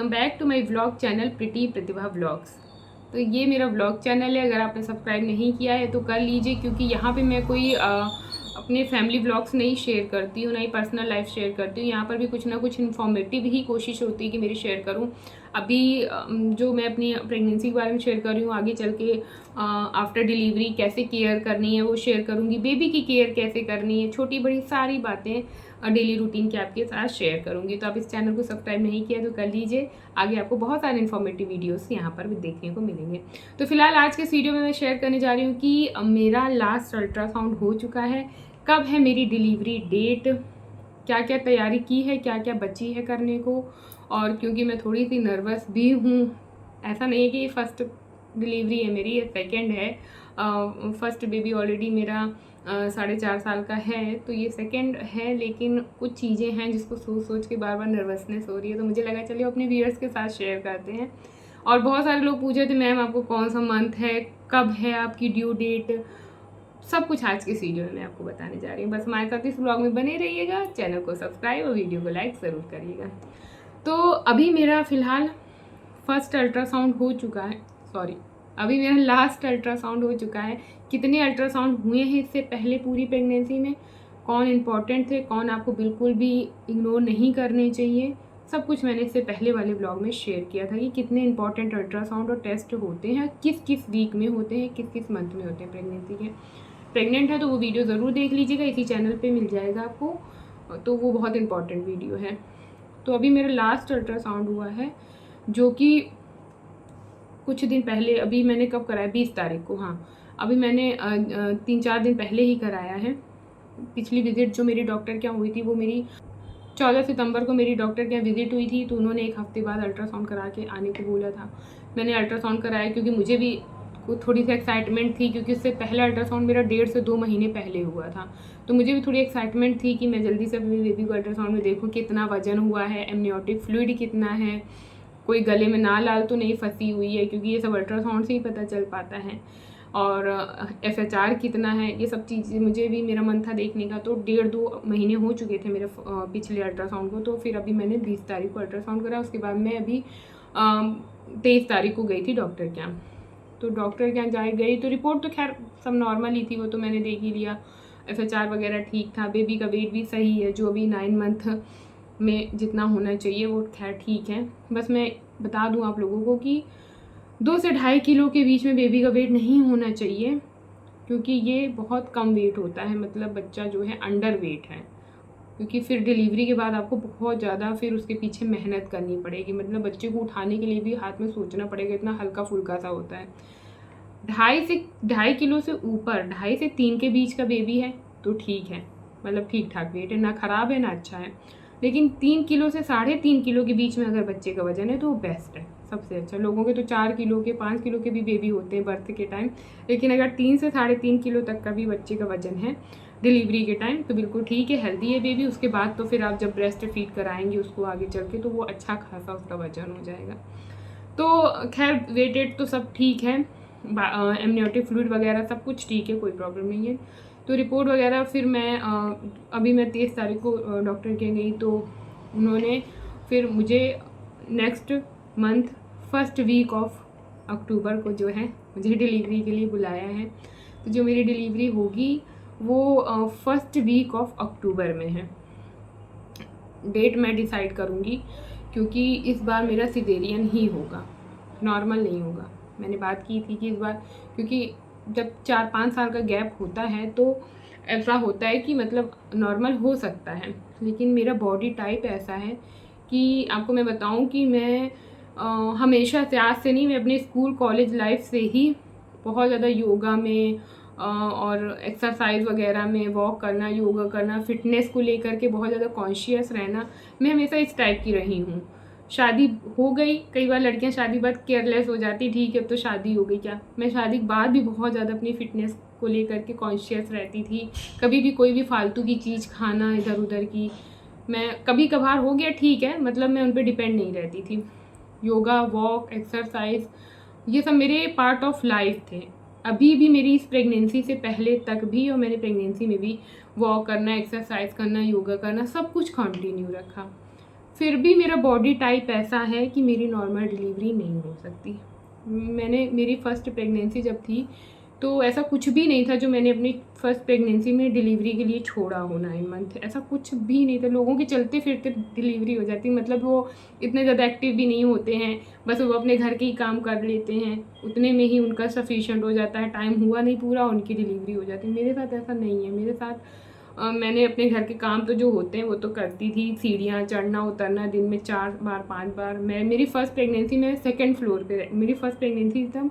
Welcome back to my vlog channel Preeti Pratibha vlogs. तो ये मेरा व्लॉग चैनल है। अगर आपने सब्सक्राइब नहीं किया है तो कर लीजिए, क्योंकि यहाँ पे मैं कोई अपने फैमिली व्लॉग्स नहीं शेयर करती हूँ, ना ही पर्सनल लाइफ शेयर करती हूँ। यहाँ पर भी कुछ ना कुछ इन्फॉर्मेटिव ही कोशिश होती है कि मेरी शेयर करूँ। अभी जो मैं अपनी प्रेगनेंसी के बारे में शेयर कर रही हूँ, आगे चल के आफ्टर डिलीवरी कैसे केयर करनी है वो शेयर करूँगी, बेबी की केयर कैसे करनी है, छोटी बड़ी सारी बातें डेली रूटीन के आपके साथ शेयर करूँगी। तो आप इस चैनल को सब्सक्राइब नहीं किया तो कर लीजिए, आगे आपको बहुत सारे इन्फॉर्मेटिव वीडियोस यहाँ पर भी देखने को मिलेंगे। तो फिलहाल आज के इस वीडियो में मैं शेयर करने जा रही हूँ कि मेरा लास्ट अल्ट्रासाउंड हो चुका है, कब है मेरी डिलीवरी डेट, क्या क्या तैयारी की है, क्या क्या बची है करने को। और क्योंकि मैं थोड़ी सी नर्वस भी हूँ, ऐसा नहीं है कि ये फर्स्ट डिलीवरी है मेरी, ये सेकेंड है। फर्स्ट बेबी ऑलरेडी मेरा 4.5 साल का है, तो ये सेकंड है। लेकिन कुछ चीज़ें हैं जिसको सोच सोच के बार बार नर्वसनेस हो रही है, तो मुझे लगा चलिए अपने व्यूअर्स के साथ शेयर करते हैं। और बहुत सारे लोग पूछे थे मैम आपको कौन सा मंथ है, कब है आपकी ड्यू डेट, सब कुछ आज के इस वीडियो में मैं आपको बताने जा रही हूँ। बस हमारे साथ इस ब्लॉग में बने रहिएगा, चैनल को सब्सक्राइब और वीडियो को लाइक ज़रूर करिएगा। तो अभी मेरा फ़िलहाल फर्स्ट अल्ट्रासाउंड हो चुका है, अभी मेरा लास्ट अल्ट्रासाउंड हो चुका है। कितने अल्ट्रासाउंड हुए हैं इससे पहले पूरी प्रेगनेंसी में, कौन इम्पॉर्टेंट थे, कौन आपको बिल्कुल भी इग्नोर नहीं करने चाहिए, सब कुछ मैंने इससे पहले वाले ब्लॉग में शेयर किया था कि कितने इंपॉर्टेंट अल्ट्रासाउंड और टेस्ट होते हैं, किस किस वीक में होते हैं, किस किस मंथ में होते हैं प्रेगनेंसी के। प्रेग्नेंट है तो वो वीडियो ज़रूर देख लीजिएगा, इसी चैनल पे मिल जाएगा आपको, तो वो बहुत इंपॉर्टेंट वीडियो है। तो अभी मेरा लास्ट अल्ट्रासाउंड हुआ है, जो कि कुछ दिन पहले, अभी मैंने कब कराया, 20 तारीख को। हाँ, अभी मैंने 3-4 दिन पहले ही कराया है। पिछली विज़िट जो मेरी डॉक्टर के यहाँ हुई थी वो मेरी 14 सितंबर को मेरी डॉक्टर के यहाँ विज़िट हुई थी, तो उन्होंने 1 हफ्ते बाद अल्ट्रासाउंड करा के आने को बोला था। मैंने अल्ट्रासाउंड कराया क्योंकि मुझे भी थोड़ी सी एक्साइटमेंट थी, क्योंकि उससे पहला अल्ट्रासाउंड मेरा 1.5 से 2 महीने पहले हुआ था। तो मुझे भी थोड़ी एक्साइटमेंट थी कि मैं जल्दी से अपनी बेबी को अल्ट्रासाउंड में देखूँ कितना वजन हुआ है, एमनियोटिक फ्लूइड कितना है, कोई गले में लाल तो नहीं फंसी हुई है, क्योंकि ये सब अल्ट्रासाउंड से ही पता चल पाता है। और FHR कितना है, ये सब चीज़ें मुझे भी मेरा मन था देखने का। तो 1.5-2 महीने हो चुके थे मेरे पिछले अल्ट्रासाउंड को। तो फिर अभी मैंने 20 तारीख को अल्ट्रासाउंड करा, उसके बाद मैं अभी 23 तारीख को गई थी डॉक्टर के यहाँ। तो डॉक्टर के यहाँ गई तो रिपोर्ट तो खैर सब नॉर्मल ही थी, वो तो मैंने देख ही लिया। FHR वगैरह ठीक था, बेबी का वेट भी सही है, जो अभी 9 मंथ में जितना होना चाहिए वो खैर ठीक है। बस मैं बता दूं आप लोगों को कि 2 से 2.5 किलो के बीच में बेबी का वेट नहीं होना चाहिए, क्योंकि ये बहुत कम वेट होता है, मतलब बच्चा जो है अंडर वेट है। क्योंकि फिर डिलीवरी के बाद आपको बहुत ज़्यादा फिर उसके पीछे मेहनत करनी पड़ेगी, मतलब बच्चे को उठाने के लिए भी हाथ में सोचना पड़ेगा, इतना हल्का फुल्का सा होता है। 2.5 किलो से ऊपर, 2.5 से 3 के बीच का बेबी है तो ठीक है, मतलब ठीक ठाक वेट है, ना ख़राब है ना अच्छा है। लेकिन 3 किलो से 3.5 किलो के बीच में अगर बच्चे का वजन है तो वो बेस्ट है, सबसे अच्छा। लोगों के तो 4 किलो के 5 किलो के भी बेबी होते हैं बर्थ के टाइम, लेकिन अगर 3 से 3.5 किलो तक का भी बच्चे का वजन है डिलीवरी के टाइम तो बिल्कुल ठीक है, हेल्दी है बेबी। उसके बाद तो फिर आप जब ब्रेस्ट फीड कराएंगे उसको आगे चल के, तो वो अच्छा खासा उसका वजन हो जाएगा। तो खैर वेटेड तो सब ठीक है, एमनियोटिक फ्लूइड वगैरह सब कुछ ठीक है, कोई प्रॉब्लम नहीं है। तो रिपोर्ट वगैरह फिर मैं अभी मैं 23 तारीख को डॉक्टर के गई, तो उन्होंने फिर मुझे next month first week of October को जो है मुझे डिलीवरी के लिए बुलाया है। तो जो मेरी डिलीवरी होगी वो फर्स्ट वीक ऑफ अक्टूबर में है। डेट मैं डिसाइड करूँगी, क्योंकि इस बार मेरा सिजेरियन ही होगा, नॉर्मल नहीं होगा। मैंने बात की थी कि इस बार, क्योंकि जब 4-5 साल का गैप होता है तो ऐसा होता है कि मतलब नॉर्मल हो सकता है, लेकिन मेरा बॉडी टाइप ऐसा है कि आपको मैं बताऊं कि मैं हमेशा से, आज से नहीं, मैं अपने स्कूल कॉलेज लाइफ से ही बहुत ज़्यादा योगा में और एक्सरसाइज वगैरह में, वॉक करना, योगा करना, फिटनेस को लेकर के बहुत ज़्यादा कॉन्शियस रहना, मैं हमेशा इस टाइप की रही हूँ। शादी हो गई, कई बार लड़कियां शादी बाद केयरलेस हो जाती, ठीक है अब तो शादी हो गई, क्या, मैं शादी के बाद भी बहुत ज़्यादा अपनी फ़िटनेस को लेकर के कॉन्शियस रहती थी। कभी भी कोई भी फालतू की चीज़ खाना इधर उधर की, मैं कभी कभार हो गया ठीक है, मतलब मैं उन पर डिपेंड नहीं रहती थी। योगा, वॉक, एक्सरसाइज, ये सब मेरे पार्ट ऑफ लाइफ थे। अभी भी मेरी इस प्रेगनेंसी से पहले तक भी और मैंने प्रेगनेंसी में भी वॉक करना, एक्सरसाइज करना, योगा करना, सब कुछ कंटिन्यू रखा। फिर भी मेरा बॉडी टाइप ऐसा है कि मेरी नॉर्मल डिलीवरी नहीं हो सकती। मेरी फ़र्स्ट प्रेगनेंसी जब थी तो ऐसा कुछ भी नहीं था जो मैंने अपनी फ़र्स्ट प्रेगनेंसी में डिलीवरी के लिए छोड़ा हो 9 मंथ, ऐसा कुछ भी नहीं था। लोगों के चलते फिरते डिलीवरी हो जाती, मतलब वो इतने ज़्यादा एक्टिव भी नहीं होते हैं, बस वो अपने घर के ही काम कर लेते हैं, उतने में ही उनका सफिशिएंट हो जाता है, टाइम हुआ नहीं पूरा उनकी डिलीवरी हो जाती है। मेरे साथ ऐसा नहीं है। मेरे साथ मैंने अपने घर के काम तो जो होते हैं वो तो करती थी, सीढ़ियाँ चढ़ना उतरना दिन में 4 बार 5 बार। मेरी फ़र्स्ट प्रेगनेंसी में सेकंड फ्लोर पे, मेरी फ़र्स्ट प्रेगनेंसी तब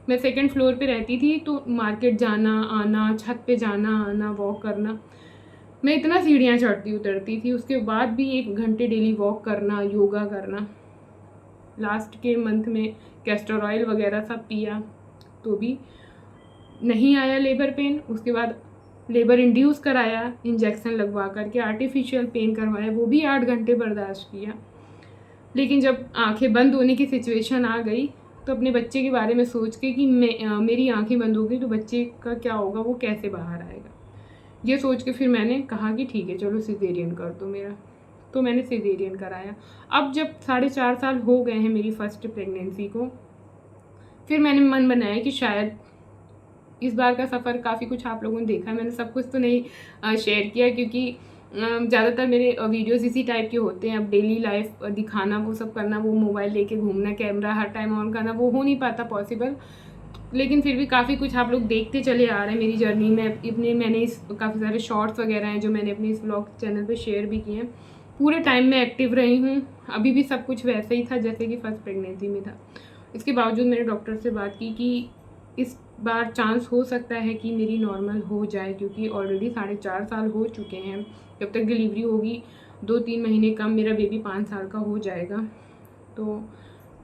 मैं सेकंड फ्लोर पे रहती थी, तो मार्केट जाना आना, छत पे जाना आना, वॉक करना, मैं इतना सीढ़ियाँ चढ़ती उतरती थी। उसके बाद भी 1 घंटे डेली वॉक करना, योगा करना। लास्ट के मंथ में कैस्टर ऑयल वगैरह सब पिया तो भी नहीं आया लेबर पेन। उसके बाद लेबर इंड्यूस कराया, इंजेक्शन लगवा करके आर्टिफिशियल पेन करवाया, वो भी 8 घंटे बर्दाश्त किया। लेकिन जब आंखें बंद होने की सिचुएशन आ गई तो अपने बच्चे के बारे में सोच के कि मेरी आंखें बंद हो गई तो बच्चे का क्या होगा, वो कैसे बाहर आएगा, ये सोच के फिर मैंने कहा कि ठीक है चलो सिजेरियन कर दो मेरा। तो मैंने सिजेरियन कराया। अब जब 4.5 साल हो गए हैं मेरी फ़र्स्ट प्रेगनेंसी को, फिर मैंने मन बनाया कि शायद इस बार का सफ़र काफ़ी कुछ आप लोगों ने देखा। मैंने सब कुछ तो नहीं शेयर किया क्योंकि ज़्यादातर मेरे वीडियोस इसी टाइप के होते हैं। अब डेली लाइफ दिखाना, वो सब करना, वो मोबाइल लेके घूमना, कैमरा हर टाइम ऑन करना, वो हो नहीं पाता पॉसिबल। लेकिन फिर भी काफ़ी कुछ आप लोग देखते चले आ रहे हैं मेरी जर्नी में। मैंने इस काफ़ी सारे शॉर्ट्स वगैरह हैं जो मैंने अपने इस व्लॉग चैनल पे शेयर भी किए हैं। पूरे टाइम में एक्टिव रही हूँ, अभी भी सब कुछ वैसे ही था जैसे कि फ़र्स्ट प्रेगनेंसी में था। इसके बावजूद मैंने डॉक्टर से बात की कि इस बार चांस हो सकता है कि मेरी नॉर्मल हो जाए, क्योंकि ऑलरेडी 4.5 साल हो चुके हैं। जब तक डिलीवरी होगी 2-3 महीने कम, मेरा बेबी 5 साल का हो जाएगा। तो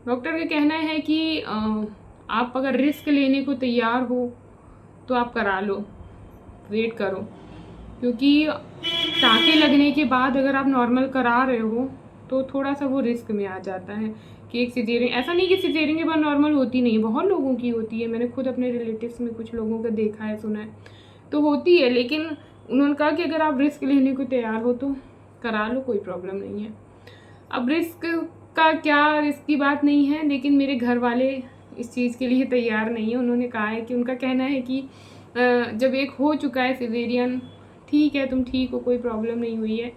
डॉक्टर का कहना है कि आप अगर रिस्क लेने को तैयार हो तो आप करा लो, वेट करो, क्योंकि टाँके लगने के बाद अगर आप नॉर्मल करा रहे हो तो थोड़ा सा वो रिस्क में आ जाता है कि एक सिजेरियन, ऐसा नहीं कि सिजेरियन के बाद नॉर्मल होती नहीं है, बहुत लोगों की होती है। मैंने खुद अपने रिलेटिव्स में कुछ लोगों का देखा है, सुना है, तो होती है। लेकिन उन्होंने कहा कि अगर आप रिस्क लेने को तैयार हो तो करा लो, कोई प्रॉब्लम नहीं है। अब रिस्क का क्या, रिस्क की बात नहीं है, लेकिन मेरे घर वाले इस चीज़ के लिए तैयार नहीं है। उन्होंने कहा है कि उनका कहना है कि जब एक हो चुका है सिजेरियन, ठीक है तुम ठीक हो, कोई प्रॉब्लम नहीं हुई है,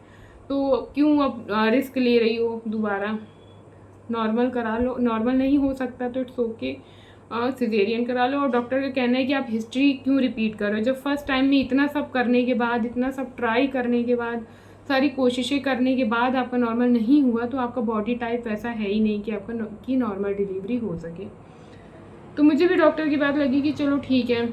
तो क्यों अब रिस्क ले रही हो दोबारा, नॉर्मल करा लो। नॉर्मल नहीं हो सकता तो इट्स ओके, सिजेरियन करा लो। और डॉक्टर का कहना है कि आप हिस्ट्री क्यों रिपीट करो, जब फर्स्ट टाइम में इतना सब करने के बाद, इतना सब ट्राई करने के बाद, सारी कोशिशें करने के बाद आपका नॉर्मल नहीं हुआ, तो आपका बॉडी टाइप वैसा है ही नहीं कि आपका की नॉर्मल डिलीवरी हो सके। तो मुझे भी डॉक्टर की बात लगी कि चलो ठीक है,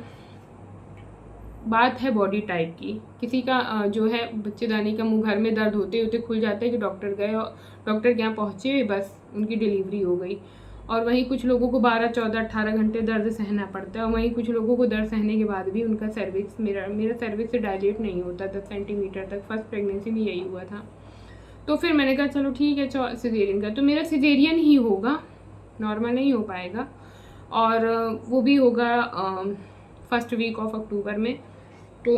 बात है बॉडी टाइप की। किसी का जो है बच्चेदानी का मुंह घर में दर्द होते होते खुल जाता है कि डॉक्टर गए और डॉक्टर के यहाँ पहुँचे, बस उनकी डिलीवरी हो गई। और वहीं कुछ लोगों को 12, 14, 18 घंटे दर्द सहना पड़ता है, और वहीं कुछ लोगों को दर्द सहने के बाद भी उनका सर्विक्स, मेरा सर्विक्स से डायलेट नहीं होता 10 सेंटीमीटर तक। फर्स्ट प्रेगनेंसी में यही हुआ था। तो फिर मैंने कहा चलो ठीक है सिजेरियन का, तो मेरा सिजेरियन ही होगा, नॉर्मल नहीं हो पाएगा। और वो भी होगा फर्स्ट वीक ऑफ अक्टूबर में। तो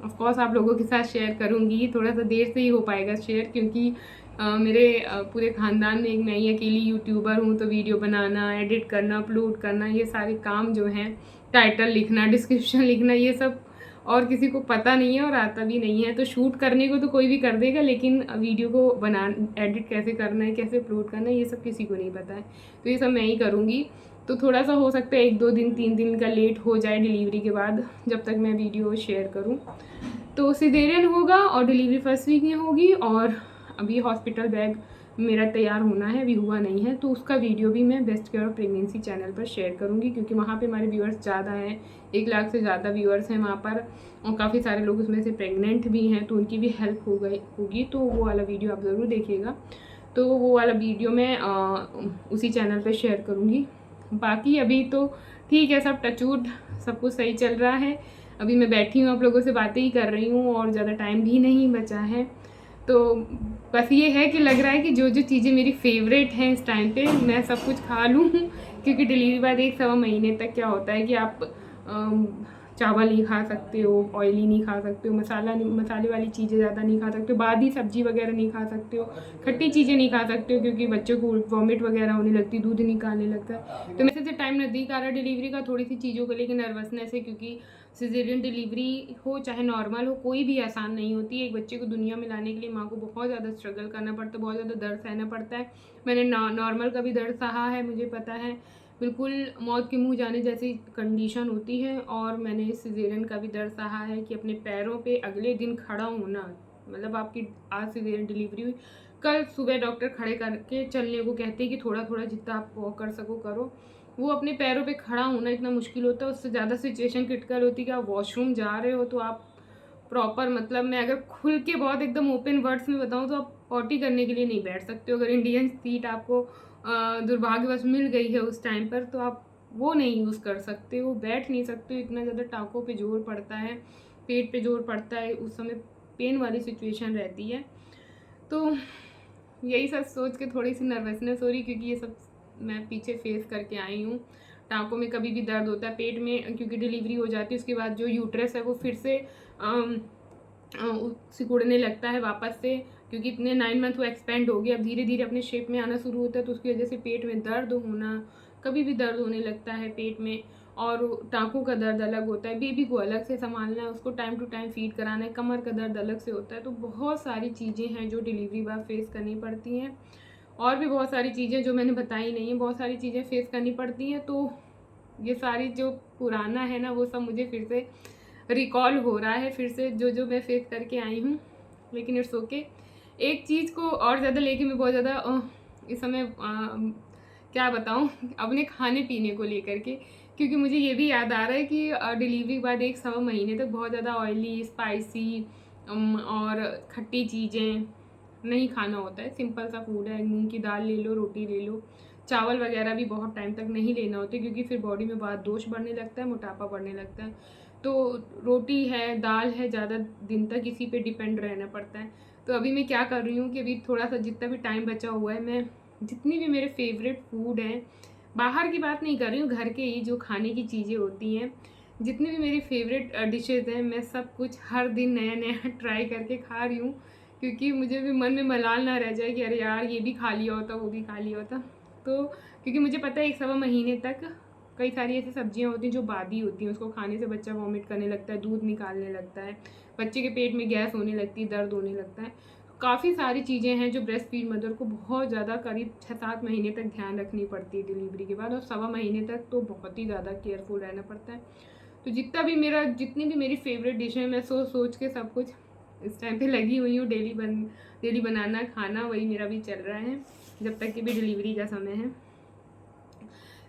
ऑफकोर्स आप लोगों के साथ शेयर करूँगी, थोड़ा सा देर से ही हो पाएगा शेयर, क्योंकि मेरे पूरे ख़ानदान में एक मैं ही अकेली यूट्यूबर हूँ। तो वीडियो बनाना, एडिट करना, अपलोड करना, ये सारे काम जो हैं, टाइटल लिखना, डिस्क्रिप्शन लिखना, ये सब और किसी को पता नहीं है और आता भी नहीं है। तो शूट करने को तो कोई भी कर देगा, लेकिन वीडियो को एडिट कैसे करना है, कैसे अपलोड करना है, ये सब किसी को नहीं पता है। तो ये सब मैं ही करूँगी। तो थोड़ा सा हो सकता है 1-2 दिन 3 दिन का लेट हो जाए डिलीवरी के बाद, जब तक मैं वीडियो शेयर करूँ। तो सिजेरियन होगा और डिलीवरी फर्स्ट वीक में होगी। और अभी हॉस्पिटल बैग मेरा तैयार होना है, अभी हुआ नहीं है, तो उसका वीडियो भी मैं best care of pregnancy channel पर शेयर करूँगी, क्योंकि वहाँ पे हमारे व्यूअर्स ज़्यादा हैं, 1 लाख से ज़्यादा व्यूअर्स हैं वहाँ पर, और काफ़ी सारे लोग उसमें से प्रेग्नेंट भी हैं, तो उनकी भी हेल्प होगी। तो वो वाला वीडियो आप ज़रूर देखिएगा। तो वो वाला वीडियो मैं उसी चैनल पर शेयर करूँगी। बाकी अभी तो ठीक है, सब टचवुड, सब कुछ सही चल रहा है। अभी मैं बैठी हूँ, आप लोगों से बातें ही कर रही हूँ, और ज़्यादा टाइम भी नहीं बचा है। तो बस ये है कि लग रहा है कि जो जो चीज़ें मेरी फेवरेट हैं इस टाइम पे, मैं सब कुछ खा लूँ क्योंकि डिलीवरी बाद 1 सवा महीने तक क्या होता है कि आप चावल नहीं खा सकते हो, ऑयली नहीं खा सकते हो, मसाले वाली चीज़ें ज़्यादा नहीं खा सकते हो, बादी सब्जी वगैरह नहीं खा सकते हो, खट्टी चीज़ें नहीं खा सकते हो क्योंकि बच्चों को वॉमिट वगैरह होने लगती है, दूध निकालने लगता है। तो मेरे से टाइम नज़दीक आ रहा है डिलीवरी का, थोड़ी सी चीज़ों को लेकर नर्वसनेस है क्योंकि सिजेरियन डिलीवरी हो चाहे नॉर्मल हो, कोई भी आसान नहीं होती है। एक बच्चे को दुनिया में लाने के लिए माँ को बहुत ज़्यादा स्ट्रगल करना पड़ता है, बहुत ज़्यादा दर्द सहना पड़ता है। मैंने नॉर्मल का भी दर्द सहा है, मुझे पता है बिल्कुल मौत के मुंह जाने जैसी कंडीशन होती है। और मैंने सिजेरियन का भी दर्द सहा है कि अपने पैरों पे अगले दिन खड़ा होना, मतलब आपकी आज सिजेरियन डिलीवरी हुई, कल सुबह डॉक्टर खड़े करके चलने को कहते हैं कि थोड़ा थोड़ा जितना आप वॉक कर सको करो। वो अपने पैरों पे खड़ा होना इतना मुश्किल होता है, उससे ज़्यादा सिचुएशन क्रिटिकल होती है कि आप वॉशरूम जा रहे हो तो आप प्रॉपर, मतलब मैं अगर खुल के बहुत एकदम ओपन वर्ड्स में बताऊँ तो आप पॉटी करने के लिए नहीं बैठ सकते हो। अगर इंडियन सीट आपको दुर्भाग्यवश मिल गई है उस टाइम पर तो आप वो नहीं यूज़ कर सकते हो, बैठ नहीं सकते हो, इतना ज़्यादा टाँकों पे जोर पड़ता है, पेट पे जोर पड़ता है, उस समय पेन वाली सिचुएशन रहती है। तो यही सब सोच के थोड़ी सी नर्वसनेस हो रही क्योंकि ये सब मैं पीछे फेस करके आई हूँ। टाँकों में कभी भी दर्द होता है, पेट में क्योंकि डिलीवरी हो जाती है उसके बाद जो यूट्रस है वो फिर से सिकुड़ने लगता है वापस से, क्योंकि इतने 9 मंथ वो एक्सपेंड हो गया, अब धीरे धीरे अपने शेप में आना शुरू होता है, तो उसकी वजह से पेट में दर्द होना, कभी भी दर्द होने लगता है पेट में। और टाँकों का दर्द अलग होता है, बेबी को अलग से संभालना है, उसको टाइम टू टाइम फीड कराना है, कमर का दर्द अलग से होता है। तो बहुत सारी चीज़ें हैं जो डिलीवरी बाद फेस करनी पड़ती हैं, और भी बहुत सारी चीज़ें जो मैंने बताई नहीं हैं, बहुत सारी चीज़ें फेस करनी पड़ती हैं। तो ये सारी जो पुराना है ना वो सब मुझे फिर से रिकॉल हो रहा है, फिर से जो जो मैं फेस करके आई हूँ, लेकिन इट्स ओके। एक चीज़ को और ज़्यादा लेके मैं बहुत ज़्यादा इस समय क्या बताऊँ अपने खाने पीने को लेकर के, क्योंकि मुझे ये भी याद आ रहा है कि डिलीवरी के बाद 1 सवा महीने तक बहुत ज़्यादा ऑयली स्पाइसी और खट्टी चीज़ें नहीं खाना होता है। सिंपल सा फूड है, मूंग की दाल ले लो, रोटी ले लो, चावल वगैरह भी बहुत टाइम तक नहीं लेना होता क्योंकि फिर बॉडी में बहुत दोष बढ़ने लगता है, मोटापा बढ़ने लगता है। तो रोटी है, दाल है, ज़्यादा दिन तक इसी पे डिपेंड रहना पड़ता है। तो अभी मैं क्या कर रही हूँ कि अभी थोड़ा सा जितना भी टाइम बचा हुआ है, मैं जितनी भी मेरे फेवरेट फूड हैं, बाहर की बात नहीं कर रही हूँ, घर के ही जो खाने की चीज़ें होती हैं, जितनी भी मेरी फेवरेट डिशेज़ हैं, मैं सब कुछ हर दिन नया नया ट्राई करके खा रही हूँ, क्योंकि मुझे भी मन में मलाल ना रह जाए कि अरे यार ये भी खा लिया होता, वो भी खा लिया होता। तो क्योंकि मुझे पता है 1 सवा महीने तक कई सारी ऐसी सब्जियां होती हैं जो बादी होती हैं, उसको खाने से बच्चा वॉमिट करने लगता है, दूध निकालने लगता है, बच्चे के पेट में गैस होने लगती है, दर्द होने लगता है। काफ़ी सारी चीज़ें हैं जो ब्रेस्ट फीड मदर को बहुत ज़्यादा करीब 6-7 महीने तक ध्यान रखनी पड़ती है डिलीवरी के बाद, और 1 सवा महीने तक तो बहुत ही ज़्यादा केयरफुल रहना पड़ता है। तो जितनी भी मेरी फेवरेट डिश है, मैं सोच के सब कुछ इस टाइम पे लगी हुई हूँ। डेली बनाना खाना वही मेरा भी चल रहा है जब तक कि भी डिलीवरी का समय है।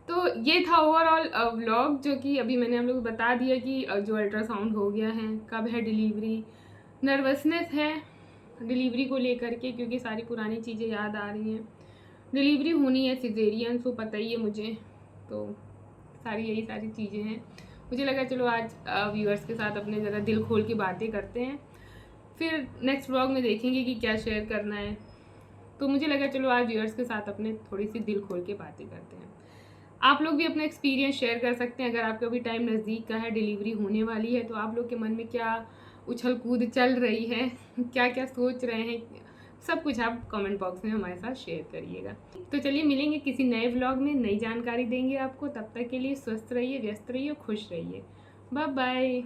तो ये था ओवरऑल व्लॉग, जो कि अभी मैंने हम लोग बता दिया कि जो अल्ट्रासाउंड हो गया है, कब है डिलीवरी, नर्वसनेस है डिलीवरी को लेकर के क्योंकि सारी पुरानी चीज़ें याद आ रही हैं। डिलीवरी होनी है सिजेरियन, सो पता ही है मुझे, तो यही सारी चीज़ें हैं। मुझे लगा चलो आज व्यूअर्स के साथ अपने ज़रा दिल खोल के बातें करते हैं, फिर नेक्स्ट व्लॉग में देखेंगे कि क्या शेयर करना है। तो मुझे लगा चलो आज व्यूअर्स के साथ अपने थोड़ी सी दिल खोल के बातें करते हैं। आप लोग भी अपना एक्सपीरियंस शेयर कर सकते हैं, अगर आपका भी टाइम नज़दीक का है, डिलीवरी होने वाली है, तो आप लोग के मन में क्या उछल कूद चल रही है, क्या क्या सोच रहे हैं, सब कुछ आप कमेंट बॉक्स में हमारे साथ शेयर करिएगा। तो चलिए मिलेंगे किसी नए व्लॉग में, नई जानकारी देंगे आपको। तब तक के लिए स्वस्थ रहिए, व्यस्त रहिए, खुश रहिए। Bye bye.